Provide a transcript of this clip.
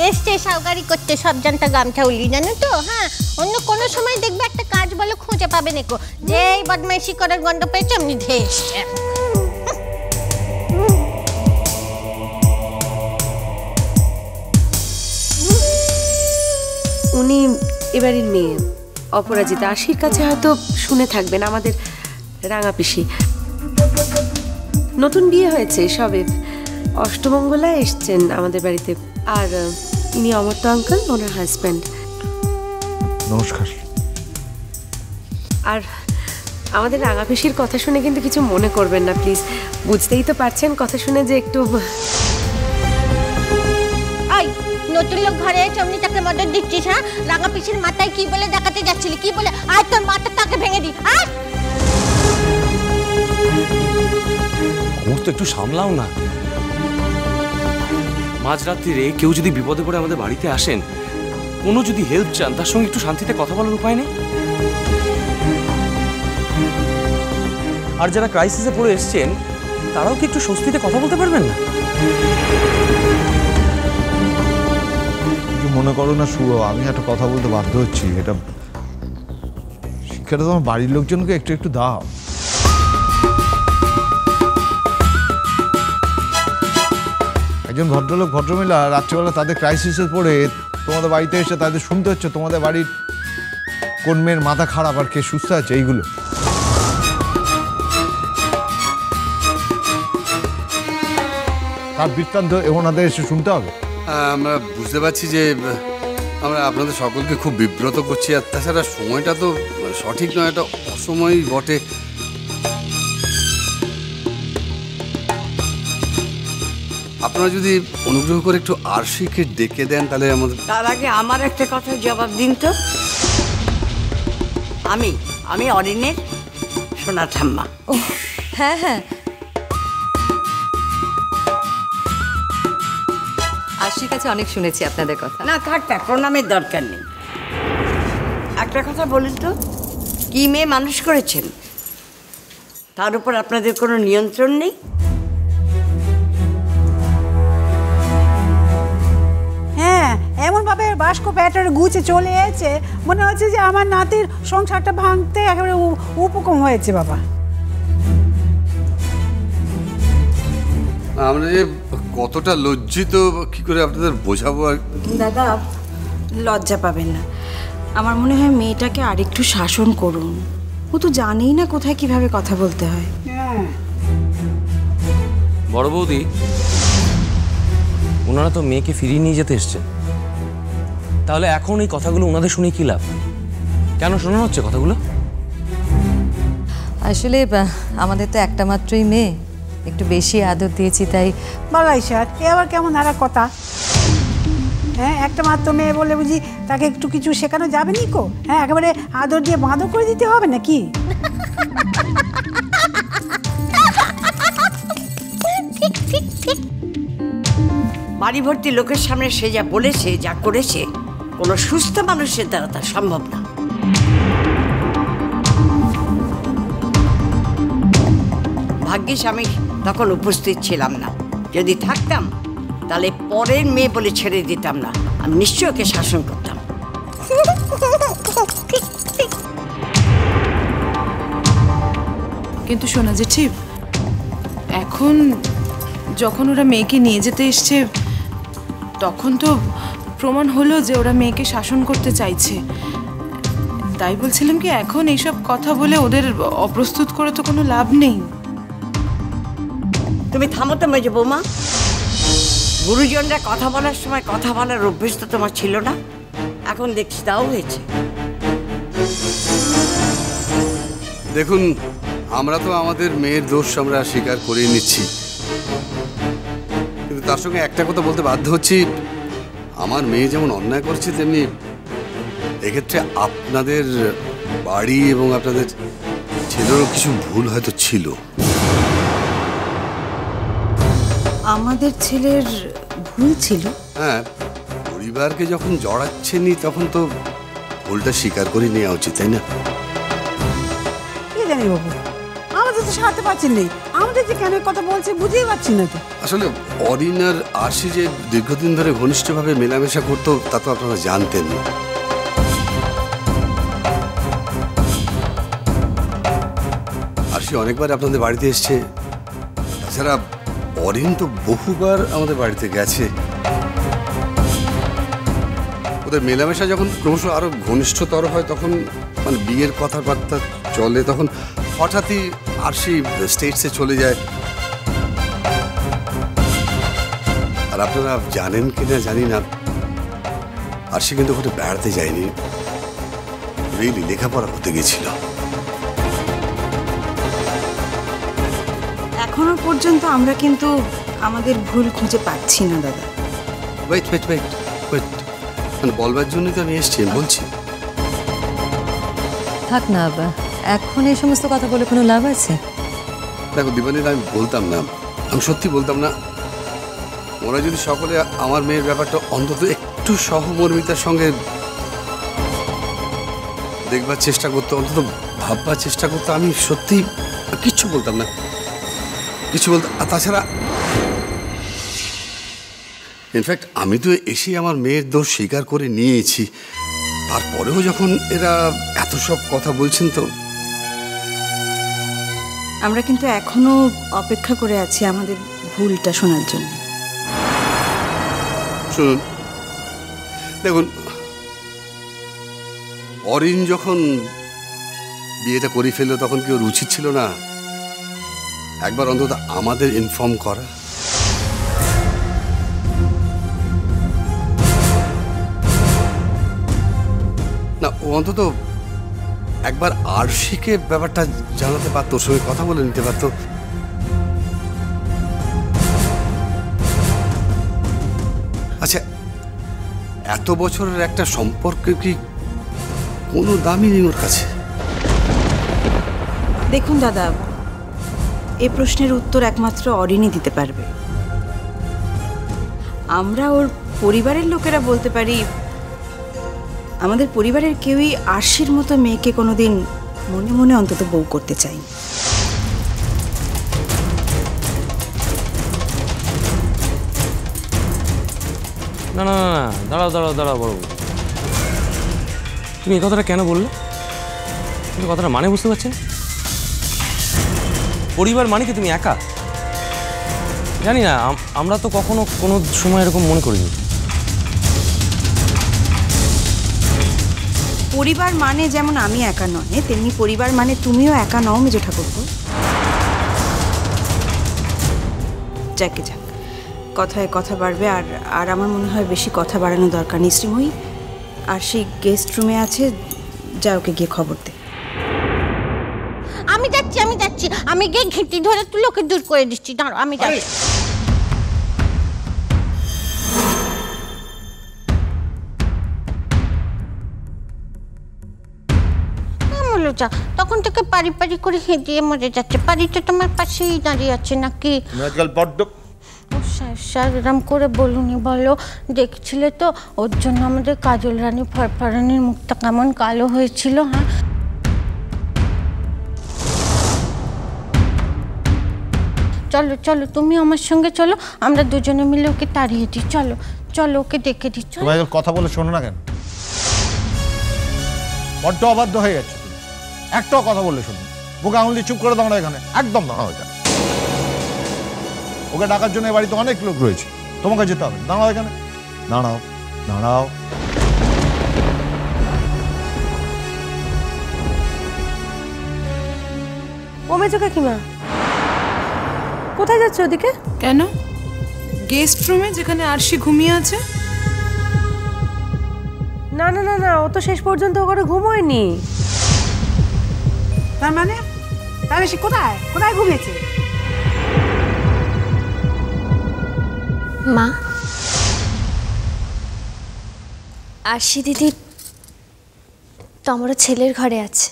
এসছে সাউকারি করতে সব জানতা গামছা উলি, জানো তো? হ্যাঁ, অন্য কোনো সময় দেখবে একটা কাজ বলো খুঁজে পাবে নাকো, যেই বদমাইশি করার গন্ধ পেয়েছে এমনি ধেয়ে এসছে। উনি এবারের মেয়ে অপরাজিতা, আশির কাছে হয়তো শুনে থাকবেন, আমাদের রাঙা পিসি। নতুন বিয়ে হয়েছে সবে, অষ্টমঙ্গলায় এসছেন আমাদের বাড়িতে। আর ইনি অমর্ত্য আঙ্কেল, ওনার হাজব্যান্ড। নমস্কার। আর আমাদের রাঙা পিসির কথা শুনে কিন্তু কিছু মনে করবেন না প্লিজ, বুঝতেই তো পারছেন কথা শুনে যে একটু। নতুন লোক ঘরে এসে অমনি তাকে মদত দিচ্ছিস? হ্যাঁ, রাঙা পিসির মাথায় কি বলে দেখাতে যাচ্ছিলি? কি বলে? আয় তোর মাথা তাকে ভেঙে দি। আয় তো একটু সামলাও না। মাঝরাত্রিরে কেউ যদি বিপদে পড়ে আমাদের বাড়িতে আসেন, কোনো যদি হেল্প চান, তার সঙ্গে একটু শান্তিতে কথা বলার উপায় নেই? আর যারা ক্রাইসিসে পড়ে এসছেন, তারাও কি একটু স্বস্তিতে কথা বলতে পারবেন না? মনে করো না শুভ, আমি একটা কথা বলতে বাধ্য হচ্ছি। এটা শিক্ষাটা তোমার বাড়ির লোকজনকে একটু একটু দাও। একজন ভদ্রলোক ভদ্রমহিলা রাত্রিবেলা তাদের ক্রাইসিসে পড়ে তোমাদের বাড়িতে এসে তাদের শুনতে হচ্ছে তোমাদের বাড়ির কোন মেয়ের মাথা খারাপ আর কে সুস্থ আছে, এইগুলো। তার বৃত্তান্ত ওনাদের এসে শুনতে হবে। আমরা বুঝতে পারছি যে আমরা আপনাদের সকলকে খুব বিব্রত করছি, আর তাছাড়া সময়টা তো সঠিক নয়, এটা অসময়ই বটে। আপনারা যদি অনুগ্রহ করে একটু আরশিকে ডেকে দেন তাহলে আমাদের। তার আগে আমার একটা কথা জবাব দিন তো। আমি অরিনের সোনা ঠাম্মা। হ্যাঁ হ্যাঁ, আশির কাছে অনেক শুনেছি আপনাদের কথা। না থাক, প্রণামের দরকার নেই। একটা কথা বলুন তো, কি মেয়ে মানুষ করেছেন, তার উপর আপনাদের কোনো নিয়ন্ত্রণ নেই? হ্যাঁ, এমনভাবে বাস্ক প্যাটারে গুছে চলে এসেছে, মনে হচ্ছে যে আমার নাতির সংসারটা ভাঙতে একেবারে উপকম হয়েছে। বাবা, আমরা যে কতটা লজ্জিত কি করে আপনাদের বোঝাবো। দাদা, লজ্জা পাবেন না। আমার মনে হয় মেয়েটাকে আরেকটু শাসন করুন, ও তো জানেই না কোথায় কিভাবে কথা বলতে হয়। বড় বৌদি, ওনারা তো মেয়েকে ফিরিয়ে নিয়ে যেতে এসছেন, তাহলে এখন এই কথাগুলো ওনাদের শুনে কি লাভ? কেন শোনানো হচ্ছে কথাগুলো? আসলে আমাদের তো একটা মাত্রই মেয়ে, একটু বেশি আদর দিয়েছি তাই। বলাই স্যার, এ আবার কেমন আর কথা? হ্যাঁ, একটা মাত্র মেয়ে বলে বুঝি তাকে একটু কিছু শেখানো যাবে নি কো? হ্যাঁ, একেবারে আদর দিয়ে বাঁধো করে দিতে হবে নাকি? বাড়ি ভর্তি লোকের সামনে সে যা বলেছে, যা করেছে, কোনো সুস্থ মানুষের দ্বারা তা সম্ভব না। ভাগ্যিস আমি তখন উপস্থিত ছিলাম না, যদি থাকতাম তাহলে পরের মেয়ে বলে ছেড়ে দিতাম না, আমি নিশ্চয়ই ওকে শাসন করতাম। কিন্তু শোনা জেঠি, এখন যখন ওরা মেয়েকে নিয়ে যেতে এসছে, তখন তো প্রমাণ হলো যে ওরা মেয়েকে শাসন করতে চাইছে। তাই বলছিলাম কি, এখন এইসব কথা বলে ওদের অপ্রস্তুত করে তো কোনো লাভ নেই। তুমি থামো তো মেজো বৌমা। গুরুজনরা কথা বলার সময় কথা বলার অভ্যেস তো তোমার ছিল না, এখন দেখছি তাও হয়েছে। দেখুন, আমরা তো আমাদের মেয়ের দোষ আমরা স্বীকার করে নিচ্ছি, কিন্তু তার সঙ্গে একটা কথা বলতে বাধ্য হচ্ছি, আমার মেয়ে যেমন অন্যায় করছে, তেমনি এক্ষেত্রে আপনাদের বাড়ি এবং আপনাদের ছেলেরও কিছু ভুল হয়তো ছিল। আমাদের ছেলের ভুল ছিল? হ্যাঁ, পরিবারকে যখন জড়াচ্ছেনই তখন তো ভুলটা স্বীকার করে নেওয়া উচিত, তাই না? কি জানি বাবু, আমাদের তো সাথে পাচ্ছেন নেই, আমাদের যে কেন কথা বলছে বুঝতেই পারছি না তো। আসলে অরিন আর আরশি যে দীর্ঘদিন ধরে ঘনিষ্ঠভাবে মেলামেশা করতো তা তো আপনারা জানতেন না। আরশি অনেকবার আপনাদের বাড়িতে এসছে, তাছাড়া অরিন তো বহুবার আমাদের বাড়িতে গেছে। ওদের মেলামেশা যখন ক্রমশ আরো ঘনিষ্ঠতর হয় তখন মানে বিয়ের কথাবার্তা চলে, তখন হঠাৎই আরশি স্টেটসে চলে যায়। আর আপনারা জানেন কিনা জানি না, আরশি কিন্তু ওখানে বেড়াতে যায়নি, রিয়েলি লেখাপড়া করতে গেছিল। এখনো পর্যন্ত আমরা কিন্তু আমাদের ভুল খুঁজে পাচ্ছি না দাদা। ওয়েট ওয়েট ওয়েট ওয়েট, মানে বলবার জন্যই তো আমি এসছি, বলছি। থাক না বাবা, এখন এই সমস্ত কথা বলে কোনো লাভ আছে? দেখো দীপালি, আমি বলতাম না, আমি সত্যি বলতাম না। ওরা যদি সকলে আমার মেয়ের ব্যাপারটা অন্তত একটু সহমর্মিতার সঙ্গে দেখবার চেষ্টা করতো, অন্তত ভাববার চেষ্টা করতো, আমি সত্যি কিচ্ছু বলতাম না, কিছু বলতাম। আর তাছাড়া ইনফ্যাক্ট আমি তো এসে আমার মেয়ের দোষ স্বীকার করে নিয়েছি, তারপরেও যখন এরা এত সব কথা বলছেন তো। আমরা কিন্তু এখনো অপেক্ষা করে আছি আমাদের ভুলটা শোনার জন্য। শুনুন, দেখুন, অরিন যখন বিয়েটা করে ফেললো তখন কি ওর উচিত ছিল না একবার অন্তত আমাদের ইনফর্ম করা? না, ও অন্তত একবার আরশিকে ব্যাপারটা জানাতে পারতো, ওর সঙ্গে কথা বলে নিতে পারতো। আচ্ছা, এত বছরের একটা সম্পর্কে কি কোনো দামই নেই ওর কাছে? দেখুন দাদা, এই প্রশ্নের উত্তর একমাত্র অরিনই দিতে পারবে। আমরা ওর পরিবারের লোকেরা বলতে পারি, আমাদের পরিবারের কেউই আরশির মতো মেয়েকে কোনোদিন মনে মনে অন্তত বউ করতে চাই। না না না, দাঁড়াও দাঁড়াও দাঁড়াও বড়, তুমি এই কথাটা কেন বললে? তুমি কথাটা মানে বুঝতে পারছেন? পরিবার মানে কি তুমি একা? জানি না, আমরা তো কখনো কোনো সময় এরকম মনে করিনি। পরিবার মানে যেমন আমি একা নয়, তেমনি পরিবার মানে তুমিও একা নও মেজো ঠাকুরপো। যাকে যাক, কথায় কথা বাড়বে। আর আমার মনে হয় বেশি কথা বাড়ানো দরকার নেই শ্রীময়ী। আর সেই গেস্ট রুমে আছে, যা ওকে গিয়ে খবর দে। আমি যাচ্ছি, আমি গিয়ে ঘিটি ধরে তুলে ওকে দূর করে দিচ্ছি। দাঁড়ো, আমি যাচ্ছি। তখন থেকে পারি পারি করে হেঁটিয়ে মরে যাচ্ছে। পারি তো তোমার পাশেই দাঁড়িয়ে আছে নাকি? স্যার এরম করে বলুনি, বলো। দেখছিলে তো ওর জন্য আমাদের কাজল রানী ফরফরানির মুখটা কেমন কালো হয়েছিল। হ্যাঁ, চলো চলো, তুমি আমার সঙ্গে চলো, আমরা দুজনে মিলে ওকে তাড়িয়ে দিই। চলো চলো, ওকে ডেকে দিই। কথা বলে শোনো না কেন? বড্ড অবাধ্য হয়ে গেছে। একটাও কথা বললে শুনুন, মুখে আঙুল দিয়ে চুপ করে দাঁড়াও এখানে, একদম দাঁড়াও এখানে। ওকে ডাকার জন্য বাড়িতে অনেক লোক রয়েছে, তোমাকে যেতে হবে। দাঁড়াও এখানে, দাঁড়াও দাঁড়াও। ও মেজো কাকিমা, কোথায় যাচ্ছে ওদিকে? কেন? গেস্ট রুমে, যেখানে আরশি ঘুমিয়ে আছে। না না না না, ও তো শেষ পর্যন্ত ওখানে ঘুমোয়নি। তার মানে তাহলে সে কোথায় কোথায় ঘুমিয়েছে? মা, আরশি দিদি তো আমারও ছেলের ঘরে আছে।